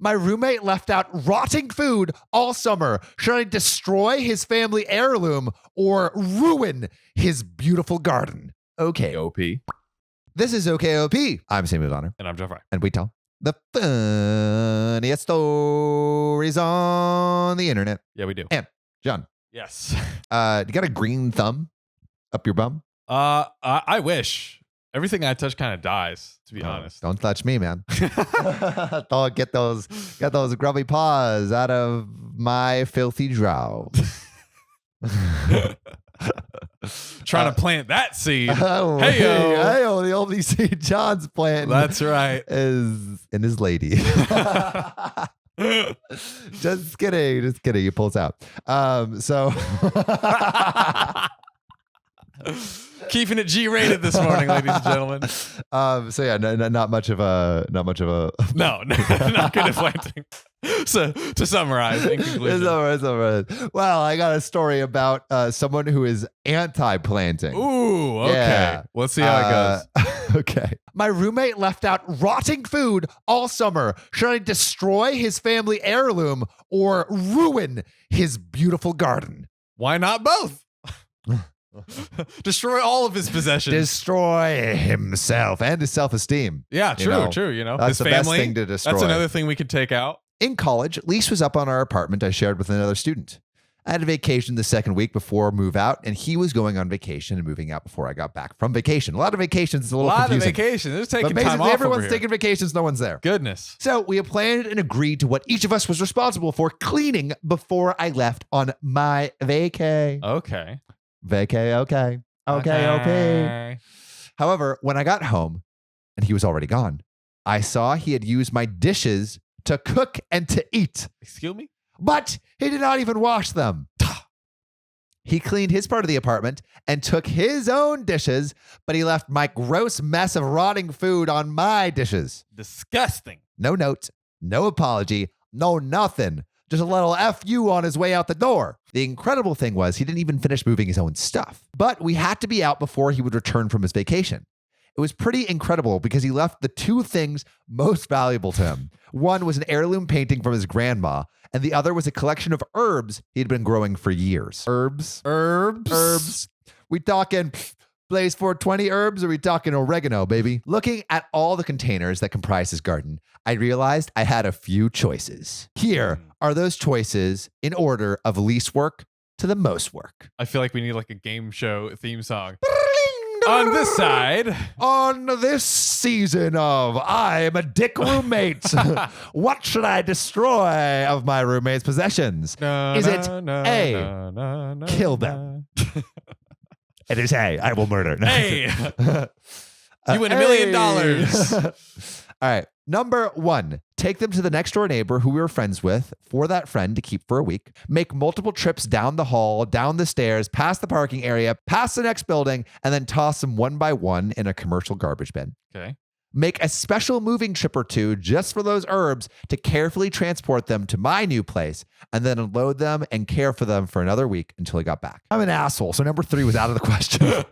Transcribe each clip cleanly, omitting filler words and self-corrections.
My roommate left out rotting food all summer. Should I destroy his family heirloom or ruin his beautiful garden? OKOP. This is OKOP. I'm Samuel Donner. And I'm Jeff Frye. And we tell the funniest stories on the internet. Yeah, we do. And John. Yes. You got a green thumb up your bum? I wish. Everything I touch kind of dies, to be honest. Don't touch me, man. Don't get those grubby paws out of my filthy drought. Trying to plant that seed. Hey-o, the only seed John's planting. That's right. Is in his lady. Just kidding. He pulls out. So keeping it G-rated this morning, ladies and gentlemen. So yeah, not much of a no, not good at planting. So to summarize, in conclusion, well, I got a story about someone who is anti-planting. Ooh, okay. Yeah. Let's see how it goes. Okay. My roommate left out rotting food all summer. Should I destroy his family heirloom or ruin his beautiful garden? Why not both? Destroy all of his possessions. Destroy himself and his self-esteem. Yeah, true. You know, that's his the family, best thing to destroy. That's another thing we could take out. In college, lease was up on our apartment I shared with another student. I had a vacation the second week before move out, and he was going on vacation and moving out before I got back from vacation. A lot of vacations is a little confusing. Of vacations. They're taking but time off everyone's over taking vacations. No one's there. Goodness. So we had planned and agreed to what each of us was responsible for cleaning before I left on my vacay. Okay. Okay. However, when I got home and he was already gone, I saw he had used my dishes to cook and to eat. Excuse me? But he did not even wash them. He cleaned his part of the apartment and took his own dishes, but he left my gross mess of rotting food on my dishes. Disgusting. No note, no apology, no nothing. Just a little FU on his way out the door. The incredible thing was he didn't even finish moving his own stuff. But we had to be out before he would return from his vacation. It was pretty incredible because he left the two things most valuable to him. One was an heirloom painting from his grandma, and the other was a collection of herbs he had been growing for years. Herbs. We talking Blaze 420 herbs, or we talking oregano, baby? Looking at all the containers that comprise his garden, I realized I had a few choices. Here are those choices in order of least work to the most work. I feel like we need like a game show theme song. On this side. On this season of I'm a dick roommate. What should I destroy of my roommate's possessions? Is it A, kill them? It is A, I will murder. Hey, you win $1 million. All right. Number 1, take them to the next door neighbor who we were friends with for that friend to keep for a week. Make multiple trips down the hall, down the stairs, past the parking area, past the next building, and then toss them one by one in a commercial garbage bin. Okay. Make a special moving trip or two just for those herbs to carefully transport them to my new place and then unload them and care for them for another week until he got back. I'm an asshole, so number 3 was out of the question.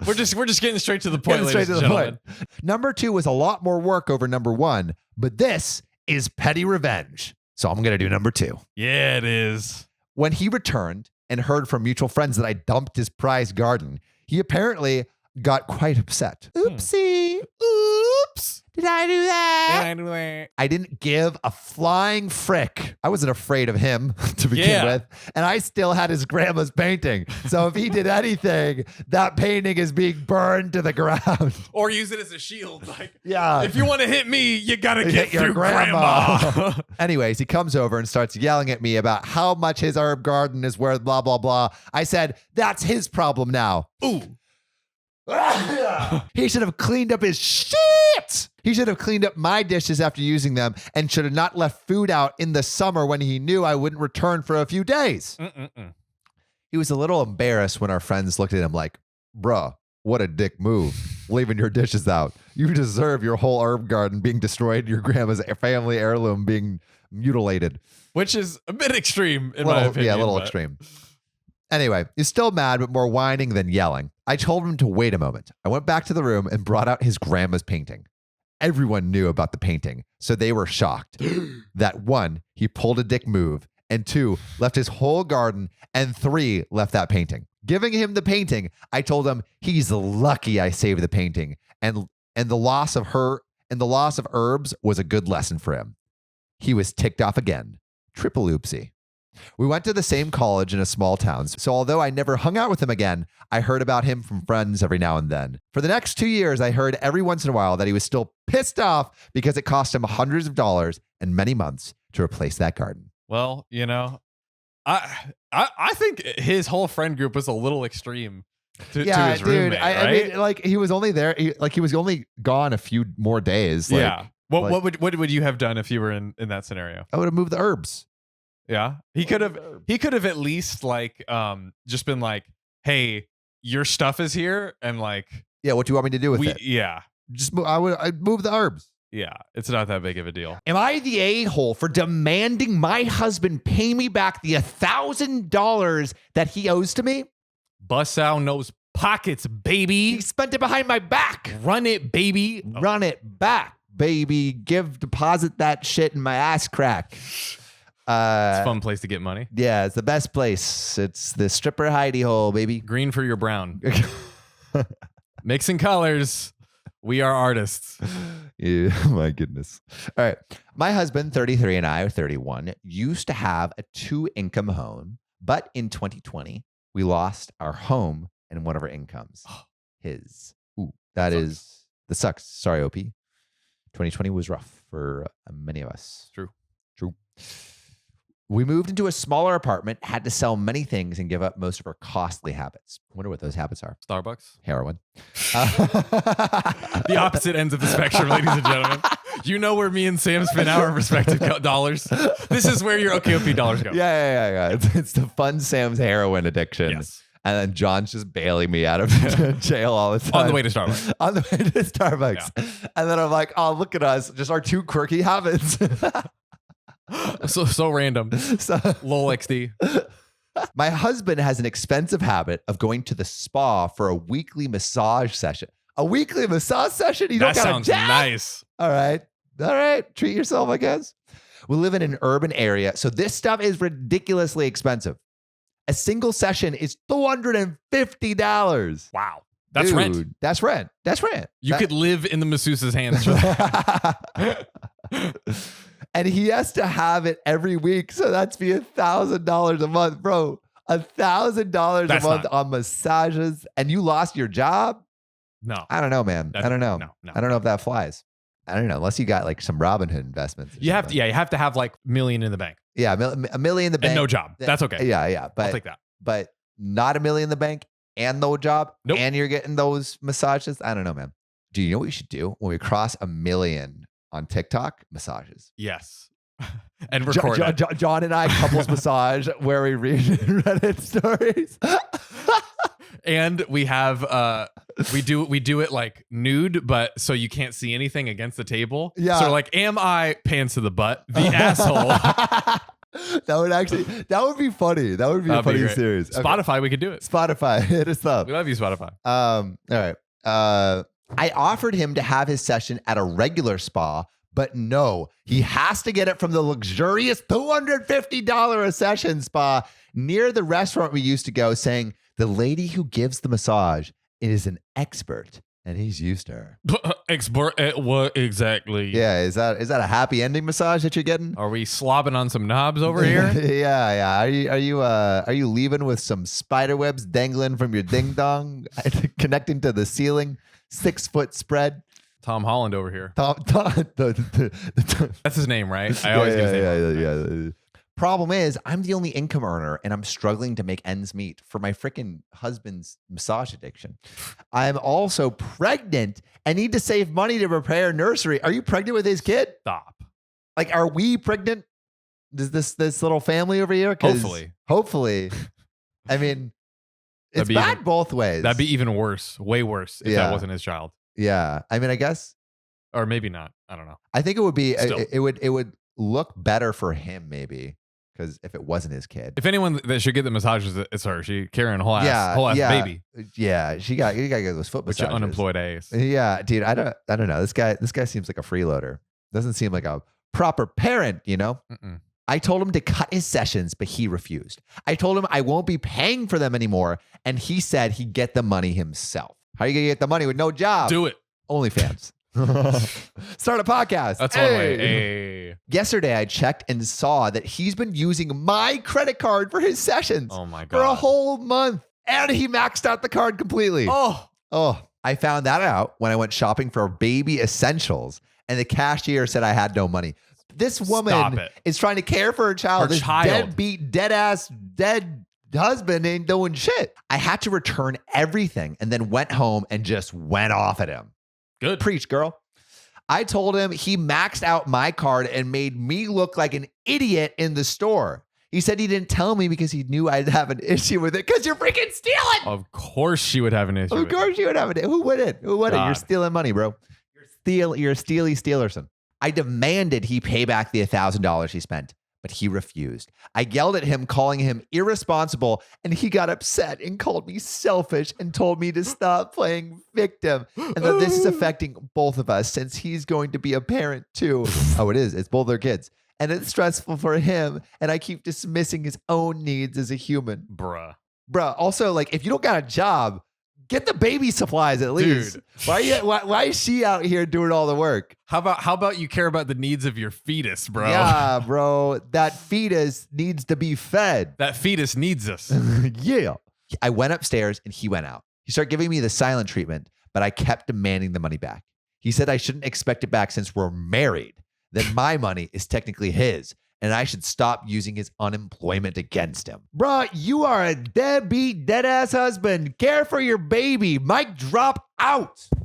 We're just getting straight to the point, ladies and gentlemen. Number 2 was a lot more work over number 1, but this is PettyRevenge. So I'm going to do number 2. Yeah, it is. When he returned and heard from mutual friends that I dumped his prized garden, he apparently got quite upset. Oopsie. Oops. Did I do that? I didn't give a flying frick. I wasn't afraid of him to begin with. And I still had his grandma's painting. So if he did anything, that painting is being burned to the ground. Or use it as a shield. Like, yeah. If you want to hit me, you got to get through grandma. Anyways, he comes over and starts yelling at me about how much his herb garden is worth, blah, blah, blah. I said, that's his problem now. Ooh. He should have cleaned up his shit. He should have cleaned up my dishes after using them and should have not left food out in the summer when he knew I wouldn't return for a few days. He was a little embarrassed when our friends looked at him like, bruh, what a dick move, leaving your dishes out. You deserve your whole herb garden being destroyed, your grandma's family heirloom being mutilated. Which is a bit extreme in my opinion. Yeah, a little extreme. Anyway, he's still mad, but more whining than yelling. I told him to wait a moment. I went back to the room and brought out his grandma's painting. everyone knew about the painting. So they were shocked that 1, he pulled a dick move, and 2, left his whole garden, and 3, left that painting. Giving him the painting, I told him he's lucky I saved the painting, and the loss of herbs was a good lesson for him. He was ticked off again. Triple oopsie. We went to the same college in a small town, so although I never hung out with him again, I heard about him from friends every now and then. For the next 2 years, I heard every once in a while that he was still pissed off because it cost him hundreds of dollars and many months to replace that garden. Well, I think his whole friend group was a little extreme to his roommate, right? I mean, like he was only there, he was only gone a few more days. Like, yeah. What would you have done if you were in that scenario? I would have moved the herbs. Yeah. He could have at least like just been like, hey, your stuff is here, and like, yeah, what do you want me to do with it? Yeah. I'd move the herbs. Yeah, it's not that big of a deal. Am I the a-hole for demanding my husband pay me back the $1,000 that he owes to me? Bust out those pockets, baby. He spent it behind my back. Run it, baby. Run it back, baby. Deposit that shit in my ass crack. It's a fun place to get money. Yeah, it's the best place. It's the stripper hidey hole, baby. Green for your brown. Mixing colors. We are artists. Yeah, my goodness. All right. My husband, 33, and I are 31, used to have a 2-income home, but in 2020, we lost our home and one of our incomes. His. Ooh, that sucks. Sorry, OP. 2020 was rough for many of us. True. We moved into a smaller apartment, had to sell many things, and give up most of our costly habits. I wonder what those habits are. Starbucks. Heroin. The opposite ends of the spectrum, ladies and gentlemen. You know where me and Sam spend our respective dollars. This is where your OKOP dollars go. Yeah. It's the fun Sam's heroin addiction. Yes. And then John's just bailing me out of jail all the time. On the way to Starbucks. On the way to Starbucks. Yeah. And then I'm like, oh, look at us. Just our 2 quirky habits. So random. Lol XD. My husband has an expensive habit of going to the spa for a weekly massage session. A weekly massage session? That sounds nice. All right. Treat yourself, I guess. We live in an urban area, so this stuff is ridiculously expensive. A single session is $250. Wow. That's rent. That's rent. You could live in the masseuse's hands for that. And he has to have it every week. So that's be $1,000 a month, bro. $1,000 a month on massages. And you lost your job? No. I don't know, man. I don't know. No. I don't know if that flies. I don't know. Unless you got like some Robinhood investments. You have to have like $1 million in the bank. Yeah, $1 million in the bank. And no job. That's okay. Yeah. But, I'll take that. But not $1 million in the bank and no job. Nope. And you're getting those massages. I don't know, man. Do you know what we should do when we cross 1 million on TikTok? Massages. Yes. And record John and I couples massage where we read Reddit stories. And we have we do it like nude, but so you can't see anything against the table. Yeah. So like, am I pants to the butt, the asshole? That would be funny. That would be a funny series. Spotify, we could do it. Spotify, hit us up. We love you, Spotify. All right. I offered him to have his session at a regular spa, but no, he has to get it from the luxurious $250 a session spa near the restaurant we used to go, saying the lady who gives the massage is an expert and he's used to her. Expert at what exactly? Yeah, is that a happy ending massage that you're getting? Are we slobbing on some knobs over here? Yeah. Are you leaving with some spider webs dangling from your ding dong, connecting to the ceiling? 6-foot spread. Tom Holland over here. That's That's his name, right? I always get his name. Yeah. Problem is, I'm the only income earner and I'm struggling to make ends meet for my freaking husband's massage addiction. I'm also pregnant and need to save money to repair nursery. Are you pregnant with his kid? Stop. Like, are we pregnant? Does this little family over here? Hopefully. I mean, it's bad both ways. That'd be even worse, way worse if that wasn't his child. Yeah. I mean, I guess. Or maybe not. I don't know. I think it would be, it would look better for him maybe because if it wasn't his kid. If anyone that should get the massages, it's her. She carrying a whole ass baby. Yeah, you gotta get those foot With your massages. unemployed ass. Yeah, dude, I don't know. This guy seems like a freeloader. Doesn't seem like a proper parent, you know? Mm-mm. I told him to cut his sessions, but he refused. I told him I won't be paying for them anymore, and he said he'd get the money himself. How are you gonna get the money with no job? Do it. OnlyFans. Start a podcast. That's one way. Hey. Yesterday, I checked and saw that he's been using my credit card for his sessions Oh my for a God. whole month, and he maxed out the card completely. Oh, I found that out when I went shopping for baby essentials, and the cashier said I had no money. This Stop woman it. is trying to care for her child. Her This child. deadbeat, dead-ass, dead husband ain't doing shit. I had to return everything and then went home and just went off at him. good. Preach, girl. I told him he maxed out my card and made me look like an idiot in the store. He said he didn't tell me because he knew I'd have an issue with it because you're freaking stealing. Of course she would have an issue. Of course you would have it. Who wouldn't? Who wouldn't? God. You're stealing money, bro. You're a steely Steelerson. I demanded he pay back the $1,000 he spent, but he refused. I yelled at him, calling him irresponsible, and he got upset and called me selfish and told me to stop playing victim and that this is affecting both of us since he's going to be a parent too. Oh, it is. It's both their kids. And it's stressful for him, and I keep dismissing his own needs as a human. Bruh. Bruh, also, like, if you don't got a job, get the baby supplies at least. Dude. Why is she out here doing all the work? How about you care about the needs of your fetus, bro? Yeah, bro. That fetus needs to be fed. That fetus needs us. Yeah. I went upstairs and he went out. He started giving me the silent treatment, but I kept demanding the money back. He said I shouldn't expect it back since we're married. Then my money is technically his, and I should stop using his unemployment against him. Bruh, you are a deadbeat, dead-ass husband. Care for your baby. Mic drop out.